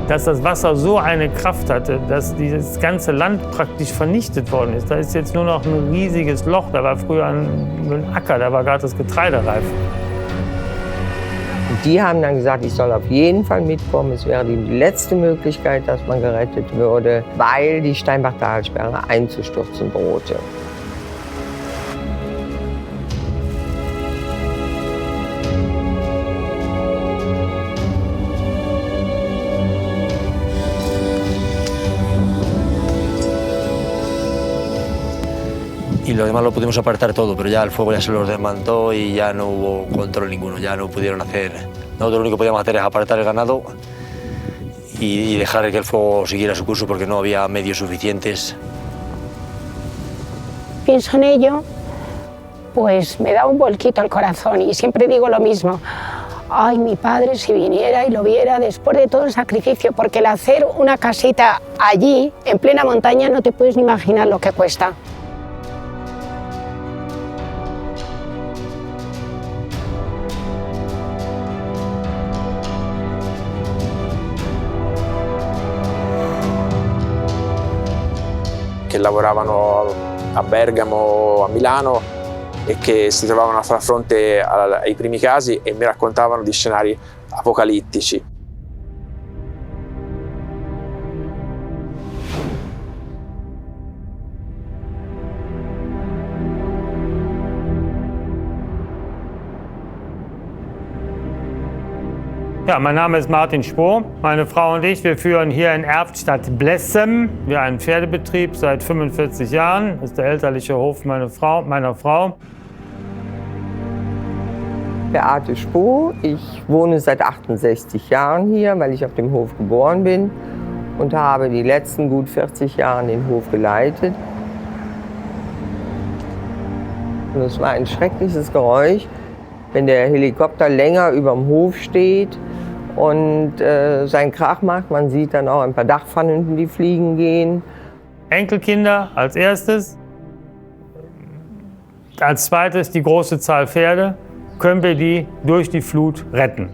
dass das Wasser so eine Kraft hatte, dass dieses ganze Land praktisch vernichtet worden ist. Da ist jetzt nur noch ein riesiges Loch. Da war früher ein Acker, da war gerade das Getreide reif. Und die haben dann gesagt, ich soll auf jeden Fall mitkommen. Es wäre die letzte Möglichkeit, dass man gerettet würde, weil die Steinbach-Talsperre einzustürzen drohte. Y lo demás lo pudimos apartar todo, pero ya el fuego ya se los demandó y ya no hubo control ninguno, ya no pudieron hacer. Nosotros lo único que podíamos hacer es apartar el ganado y dejar que el fuego siguiera su curso porque no había medios suficientes. Pienso en ello, pues me da un vuelquito al corazón y siempre digo lo mismo. Ay, mi padre si viniera y lo viera después de todo el sacrificio, porque el hacer una casita allí, en plena montaña, no te puedes ni imaginar lo que cuesta. Che lavoravano a Bergamo, a Milano e che si trovavano a far fronte ai primi casi e mi raccontavano di scenari apocalittici. Ja, mein Name ist Martin Spohr. Meine Frau und ich, wir führen hier in Erftstadt Blessem wir einen Pferdebetrieb seit 45 Jahren. Das ist der elterliche Hof meiner Frau. Beate Spohr. Ich wohne seit 68 Jahren hier, weil ich auf dem Hof geboren bin und habe die letzten gut 40 Jahre den Hof geleitet. Und es war ein schreckliches Geräusch, wenn der Helikopter länger über dem Hof steht und seinen Krach macht. Man sieht dann auch ein paar Dachpfannen, die fliegen gehen. Enkelkinder als erstes. Als zweites die große Zahl Pferde. Können wir die durch die Flut retten?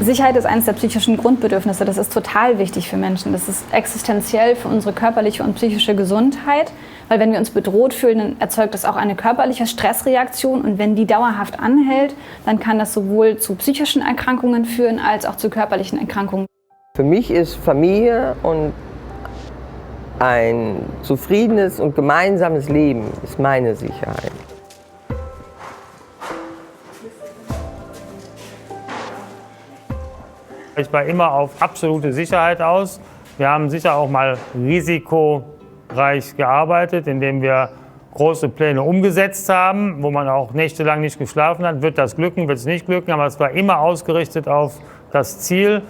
Sicherheit ist eines der psychischen Grundbedürfnisse. Das ist total wichtig für Menschen. Das ist existenziell für unsere körperliche und psychische Gesundheit. Weil wenn wir uns bedroht fühlen, dann erzeugt das auch eine körperliche Stressreaktion. Und wenn die dauerhaft anhält, dann kann das sowohl zu psychischen Erkrankungen führen, als auch zu körperlichen Erkrankungen. Für mich ist Familie und ein zufriedenes und gemeinsames Leben ist meine Sicherheit. Ich war immer auf absolute Sicherheit aus. Wir haben sicher auch mal risikoreich gearbeitet, indem wir große Pläne umgesetzt haben, wo man auch nächtelang nicht geschlafen hat. Wird das glücken, wird es nicht glücken, aber es war immer ausgerichtet auf das Ziel.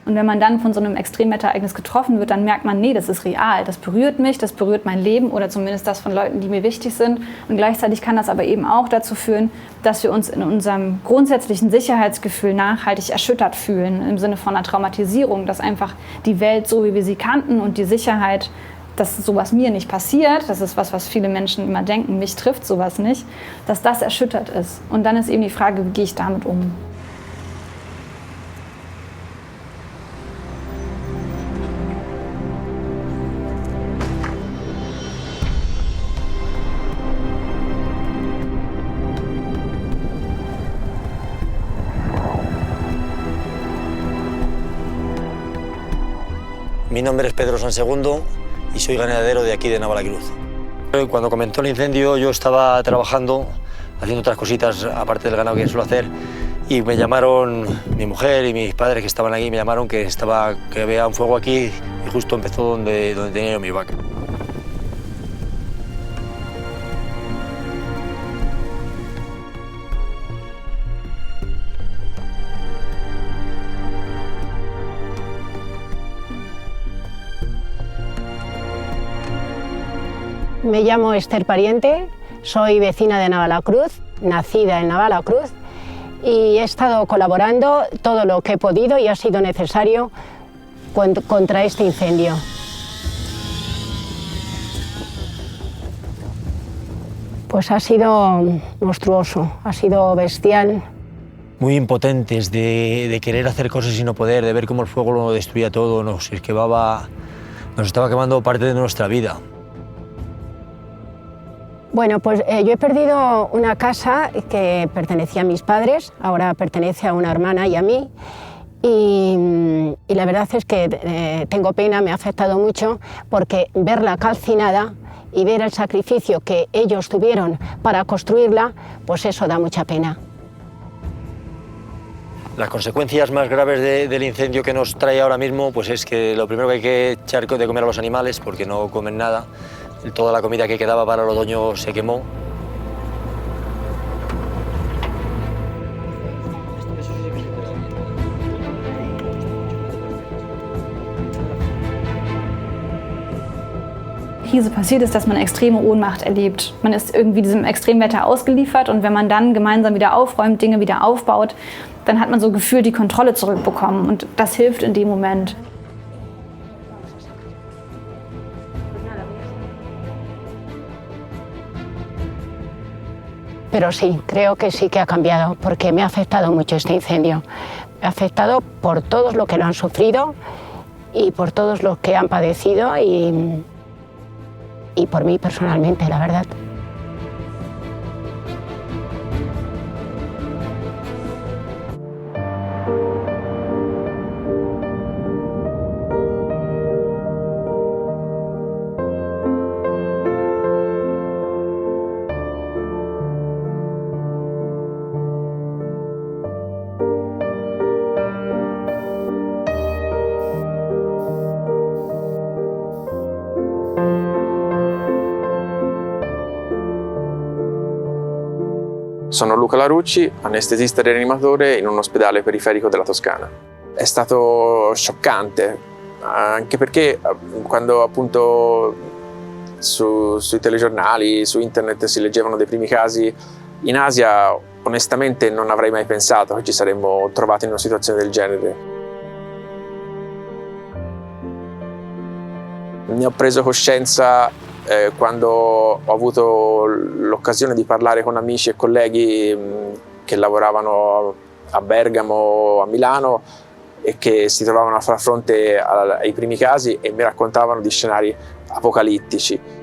Und wenn man dann von so einem Extremwetterereignis getroffen wird, dann merkt man, nee, das ist real, das berührt mich, das berührt mein Leben oder zumindest das von Leuten, die mir wichtig sind. Und gleichzeitig kann das aber eben auch dazu führen, dass wir uns in unserem grundsätzlichen Sicherheitsgefühl nachhaltig erschüttert fühlen, im Sinne von einer Traumatisierung, dass einfach die Welt, so wie wir sie kannten und die Sicherheit, dass sowas mir nicht passiert, das ist was viele Menschen immer denken, mich trifft sowas nicht, dass das erschüttert ist. Und dann ist eben die Frage, wie gehe ich damit um? Mi nombre es Pedro Sansegundo y soy ganadero de aquí de Navalacruz. Cuando comenzó el incendio yo estaba trabajando, haciendo otras cositas aparte del ganado que suelo hacer y me llamaron mi mujer y mis padres que estaban aquí, me llamaron que había un fuego aquí y justo empezó donde tenía yo mi vaca. Me llamo Esther Pariente, soy vecina de Navalacruz, nacida en Navalacruz, y he estado colaborando todo lo que he podido y ha sido necesario contra este incendio. Pues ha sido monstruoso, ha sido bestial. Muy impotentes de querer hacer cosas y no poder, de ver cómo el fuego lo destruía todo, nos estaba quemando parte de nuestra vida. Bueno, pues yo he perdido una casa que pertenecía a mis padres, ahora pertenece a una hermana y a mí. Y la verdad es que tengo pena, me ha afectado mucho, porque verla calcinada y ver el sacrificio que ellos tuvieron para construirla, pues eso da mucha pena. Las consecuencias más graves del incendio que nos trae ahora mismo, pues es que lo primero que hay que echar de comer a los animales, porque no comen nada. Toda la comida que quedaba para el otoño se quemó. Hier so passiert ist, dass man extreme Ohnmacht erlebt. Man ist irgendwie diesem Extremwetter ausgeliefert und wenn man dann gemeinsam wieder aufräumt, Dinge wieder aufbaut, dann hat man so gefühlt die Kontrolle zurückbekommen und das hilft in dem Moment. Pero sí, creo que sí que ha cambiado, porque me ha afectado mucho este incendio. Me ha afectado por todos los que lo han sufrido y por todos los que han padecido y por mí personalmente, la verdad. Sono Luca Larucci, anestesista e rianimatore in un ospedale periferico della Toscana. È stato scioccante, anche perché quando appunto sui telegiornali, su internet si leggevano dei primi casi in Asia, onestamente non avrei mai pensato che ci saremmo trovati in una situazione del genere. Ne ho preso coscienza quando ho avuto l'occasione di parlare con amici e colleghi che lavoravano a Bergamo, a Milano e che si trovavano a far fronte ai primi casi e mi raccontavano di scenari apocalittici.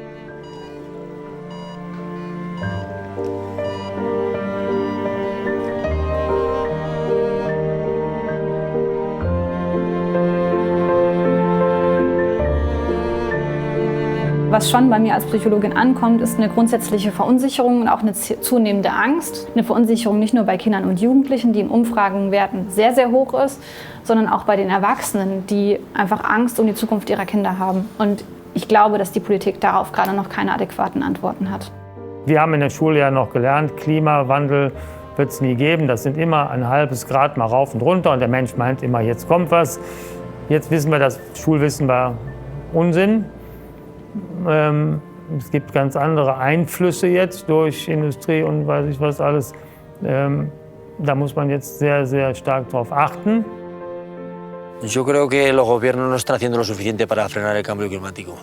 Was schon bei mir als Psychologin ankommt, ist eine grundsätzliche Verunsicherung und auch eine zunehmende Angst. Eine Verunsicherung nicht nur bei Kindern und Jugendlichen, die in Umfragenwerten sehr, sehr hoch ist, sondern auch bei den Erwachsenen, die einfach Angst um die Zukunft ihrer Kinder haben. Und ich glaube, dass die Politik darauf gerade noch keine adäquaten Antworten hat. Wir haben in der Schule ja noch gelernt, Klimawandel wird es nie geben. Das sind immer ein halbes Grad mal rauf und runter und der Mensch meint immer, jetzt kommt was. Jetzt wissen wir, das Schulwissen war Unsinn. Es gibt ganz andere Einflüsse jetzt durch Industrie und weiß ich was alles. Da muss man jetzt sehr, sehr stark drauf achten. Yo creo que los gobiernos no están haciendo lo suficiente para frenar el cambio climático.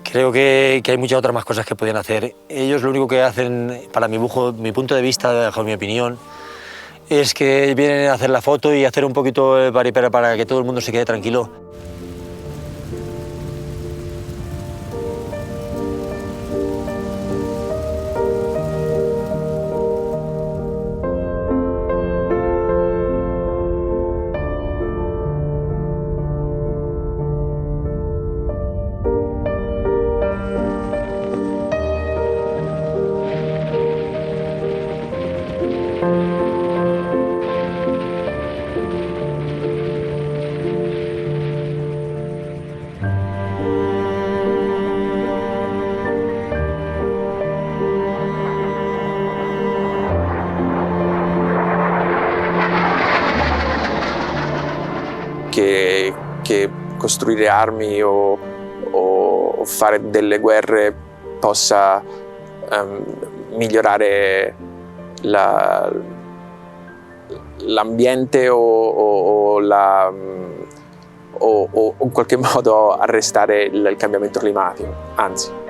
Creo que hay muchas otras más cosas que podrían hacer. Ellos lo único que hacen, para mi punto de vista, bajo mi opinión, es que vienen a hacer la foto y hacer un poquito de paripera para que todo el mundo se quede tranquilo. Che costruire armi o fare delle guerre possa migliorare l'ambiente o in qualche modo arrestare il cambiamento climatico, anzi.